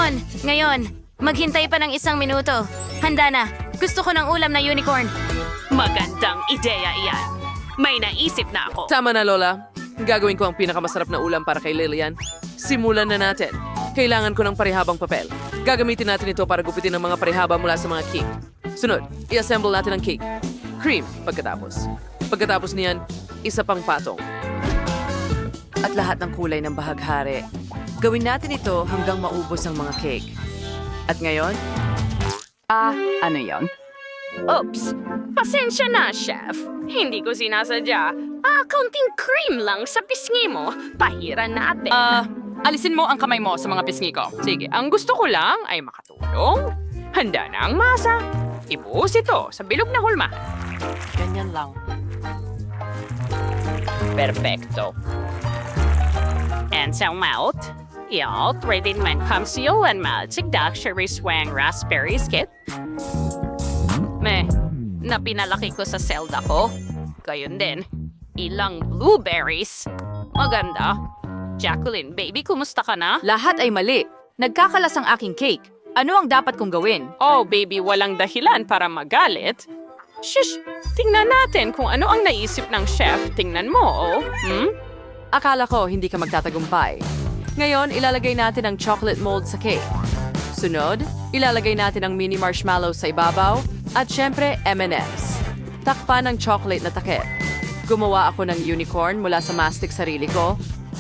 Ngayon! Ngayon! Maghintay pa ng 1 minuto. Handa na. Gusto ko ng ulam na unicorn. Magandang ideya iyan. May naisip na ako. Tama na, Lola. Gagawin ko ang pinakamasarap na ulam para kay Lillian. Simulan na natin. Kailangan ko ng parihabang papel. Gagamitin natin ito para gupitin ang mga parihaba mula sa mga cake. Sunod, i-assemble natin ang cake. Cream pagkatapos. Pagkatapos niyan, isa pang patong. At lahat ng kulay ng bahaghari. Gawin natin ito hanggang maubos ang mga cake. At ngayon, Ano yon? Oops! Pasensya na, Chef. Hindi ko sinasadya. Kaunting cream lang sa pisngi mo. Pahiran natin. Alisin mo ang kamay mo sa mga pisngi ko. Sige, ang gusto ko lang ay makatulong. Handa na ang masa. Ibuhos ito sa bilog na hulma. ganyan lang. Perfecto. And sa mouth, I'll trade in man kamsil and malsigdak cherry swang raspberry skit. Na pinalaki ko sa selda ko. Gayon din. Ilang blueberries. Maganda. Jacqueline, baby, kumusta ka na? Lahat ay mali. Nagkakalas ang aking cake. Ano ang dapat kong gawin? Oh, baby, walang dahilan para magalit. Shush! Tingnan natin kung ano ang naisip ng chef. Tingnan mo, oh. Akala ko hindi ka magtatagumpay. Ngayon, ilalagay natin ang chocolate mold sa cake. Sunod, ilalagay natin ang mini marshmallow sa ibabaw. At syempre, M&M's. Takpan ng chocolate na takip. Gumawa ako ng unicorn mula sa mastic sarili ko.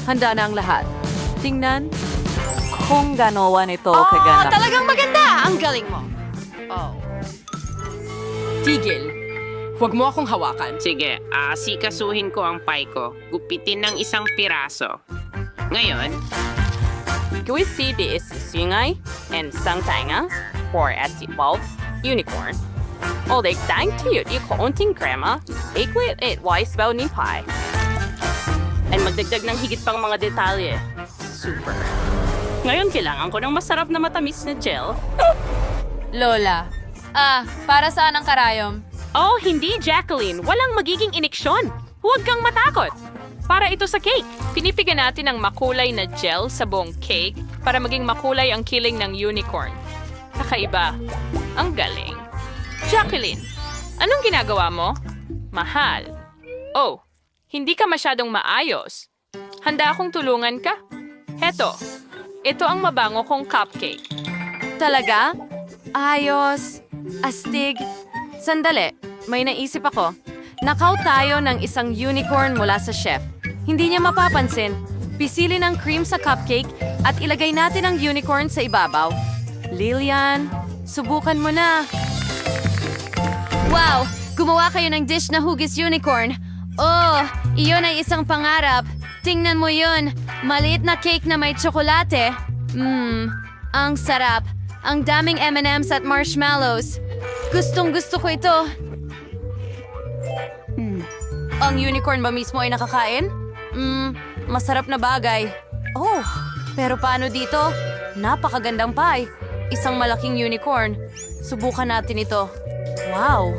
Handa na ang lahat. Tingnan. Kung ganawa nito kaganda. Talagang maganda! Ang galing mo. Tigil. Huwag mo akong hawakan. Sige, sikasuhin ko ang pie ko. Gupitin ng 1 piraso. Ngayon, Can we see this singay and sangtanga for at the wolf unicorn? O de thank you di konting krema, equate it wise bao ni pie. And magdagdag ng higit pang mga detalye. Super. Ngayon kailangan ko ng masarap na matamis na gel. Lola. Para saan ang karayom? Oh, hindi, Jacqueline. Walang magiging iniksyon. Huwag kang matakot. Para ito sa cake. Pinipigan natin ang makulay na gel sa buong cake para maging makulay ang kiling ng unicorn. Kakaiba. Ang galing. Jacqueline, anong ginagawa mo? Mahal. Oh, hindi ka masyadong maayos. Handa akong tulungan ka. Heto, ito ang mabango kong cupcake. Talaga? Ayos. Astig. Sandali, may naisip ako. Nakaw tayo ng isang unicorn mula sa chef. Hindi niya mapapansin. Pisilin ang cream sa cupcake at ilagay natin ang unicorn sa ibabaw. Lillian, subukan mo na. Wow! Gumawa kayo ng dish na hugis unicorn. Oh, iyon ay isang pangarap. Tingnan mo yun. Maliit na cake na may tsokolate. Ang sarap. Ang daming M&M's at marshmallows. Gustong gusto ko ito. Ang unicorn ba mismo ay nakakain? Masarap na bagay. Oh, pero paano dito? Napakagandang pie. Isang malaking unicorn. Subukan natin ito. Wow.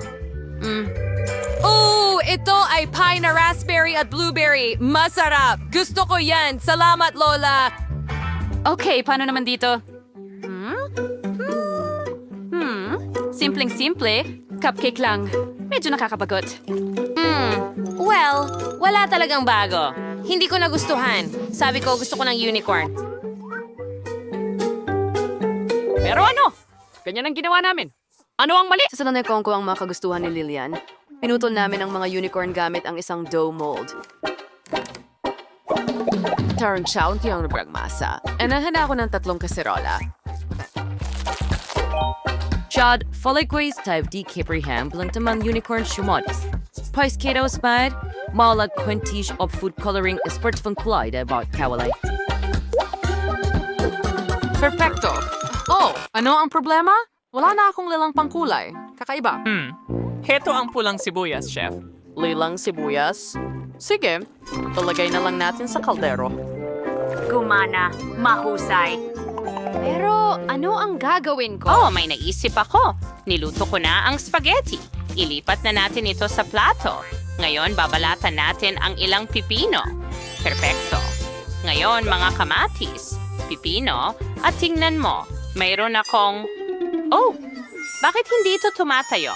Oh, ito ay pie na raspberry at blueberry. Masarap. Gusto ko yan. Salamat, Lola. Okay, paano naman dito? Simpleng-simple. Cupcake lang. Medyo nakakabagot. Well, wala talagang bago. Hindi ko nagustuhan. Sabi ko, gusto ko ng unicorn. Pero ano? Ganyan ang ginawa namin. Ano ang mali? Sa sananay ko ang mga kagustuhan ni Lillian. Pinutol namin ang mga unicorn gamit ang isang dough mold. Tarang chow ang masa. Handa ako ng 3 kaserola. Chad, Folligways type D Capriham, Blantamang Unicorn Shumodis. Pies Kato Spad, Malag Quentish of Food Coloring Sport von Kulay about Kawalay. Perfecto. Oh, ano ang problema? Wala na akong lilang pangkulay. Kakaiba. Heto ang pulang sibuyas, Chef. Lilang sibuyas. Sige, ilagay na lang natin sa kaldero. Gumana. Mahusay. Pero ano ang gagawin ko? Oh, may naisip ako. Niluto ko na ang spaghetti. Ilipat na natin ito sa plato. Ngayon, babalatan natin ang ilang pipino. Perfecto. Ngayon, mga kamatis, pipino, at tingnan mo, mayroon akong... Oh! Bakit hindi ito tumatayo?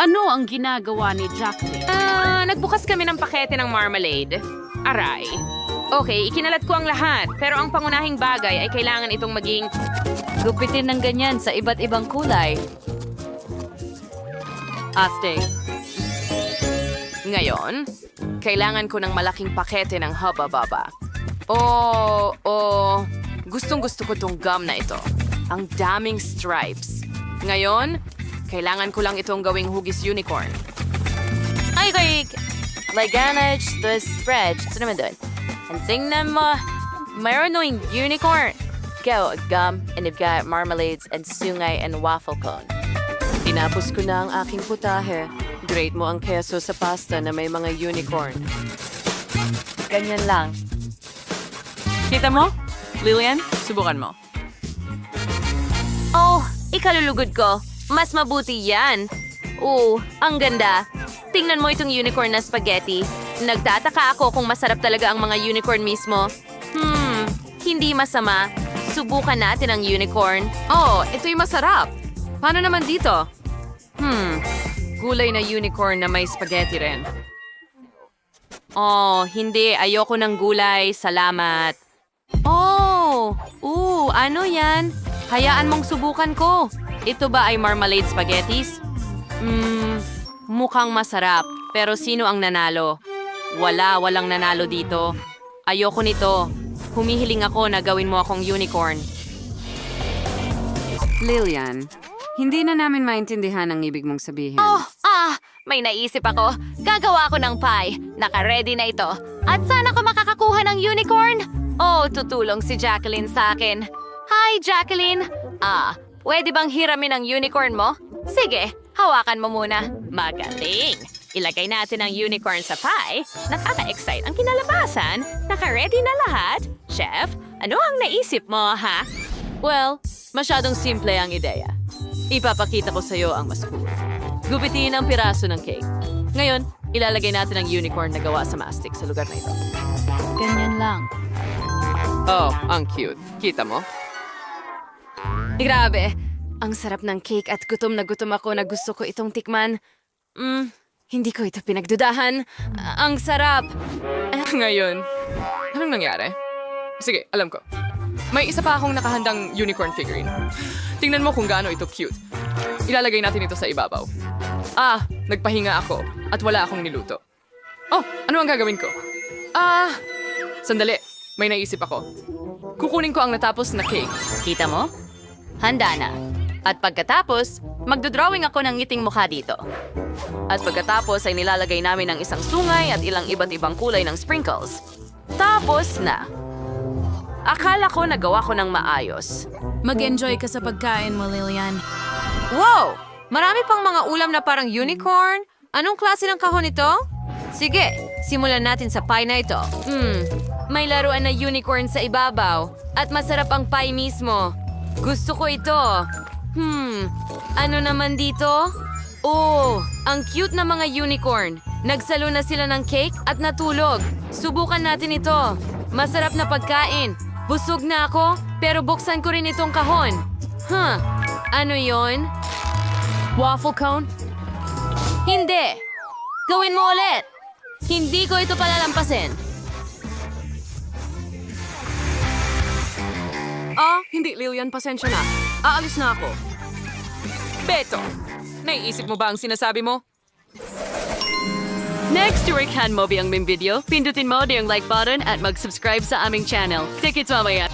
Ano ang ginagawa ni Jacqueline? Nagbukas kami ng pakete ng marmalade. Aray. Okay, ikinalat ko ang lahat. Pero ang pangunahing bagay ay kailangan itong maging... Gupitin ng ganyan sa iba't ibang kulay. Astig. Ngayon, kailangan ko ng malaking pakete ng haba-baba. Gustong-gusto ko tong gum na ito. Ang daming stripes. Ngayon, kailangan ko lang itong gawing hugis unicorn. Ay, Liganage, the spread. Ito naman doon. And tingnan mo, mayroon yung unicorn. Ikaw, gum, and you've got marmalades and sungay and waffle cone. Tinapos ko na ang aking putahe. Grate mo ang keso sa pasta na may mga unicorn. Ganyan lang. Kita mo? Lillian, subukan mo. Oh, ikalulugod ko. Mas mabuti yan. Ang ganda. Tingnan mo itong unicorn na spaghetti. Nagtataka ako kung masarap talaga ang mga unicorn mismo. Hindi masama. Subukan natin ang unicorn. Oh, ito'y masarap. Paano naman dito? Gulay na unicorn na may spaghetti rin. Oh, hindi. Ayoko ng gulay. Salamat. Ano yan? Hayaan mong subukan ko. Ito ba ay marmalade spaghettis? Mukhang masarap. Pero sino ang nanalo? Walang nanalo dito. Ayoko nito. Humihiling ako na gawin mo akong unicorn. Lillian, hindi na namin maintindihan ang ibig mong sabihin. May naisip ako. Gagawa ako ng pie. Naka-ready na ito. At sana ko makakakuha ng unicorn. Tutulong si Jacqueline sa akin. Hi, Jacqueline. Pwede bang hiramin ang unicorn mo? Sige, hawakan mo muna. Magaling! Ilagay natin ang unicorn sa pie. Nakaka-excite ang kinalabasan. Naka-ready na lahat. Chef, ano ang naisip mo, ha? Well, masyadong simple ang ideya. Ipapakita ko sa'yo ang mas cool. Gupitin ang piraso ng cake. Ngayon, ilalagay natin ang unicorn na gawa sa mastic sa lugar na ito. Ganyan lang. Oh, ang cute. Kita mo? Grabe! Ang sarap ng cake at gutom na gutom ako na gusto ko itong tikman. Hindi ko ito pinagdudahan. Ang sarap! Ngayon, anong nangyari? Sige, alam ko. May isa pa akong nakahandang unicorn figurine. Tingnan mo kung gaano ito cute. Ilalagay natin ito sa ibabaw. Nagpahinga ako at wala akong niluto. Oh, ano ang gagawin ko? Sandali. May naisip ako. Kukunin ko ang natapos na cake. Kita mo? Handa na. At pagkatapos, magdodrawing ako ng ngiting mukha dito. At pagkatapos ay nilalagay namin ng isang sungay at ilang iba't ibang kulay ng sprinkles. Tapos na. Akala ko nagawa ko ng maayos. Mag-enjoy ka sa pagkain mo, Lillian. Wow! Marami pang mga ulam na parang unicorn. Anong klase ng kahon ito? Sige, simulan natin sa pie na ito. May laruan na unicorn sa ibabaw. At masarap ang pie mismo. Gusto ko ito. Ano naman dito? Ang cute na mga unicorn. Nagsalo na sila ng cake at natulog. Subukan natin ito. Masarap na pagkain. Busog na ako, pero buksan ko rin itong kahon. Ano yon? Waffle cone? Hindi! Gawin mo ulit! Hindi ko ito palalampasin. Hindi, Lillian, pasensya na. Aalis na ako. Beto, naiisip mo ba ang sinasabi mo? Next, i-can mo biyang video, pindutin mo yung like button at mag-subscribe sa aming channel. Take it mamaya.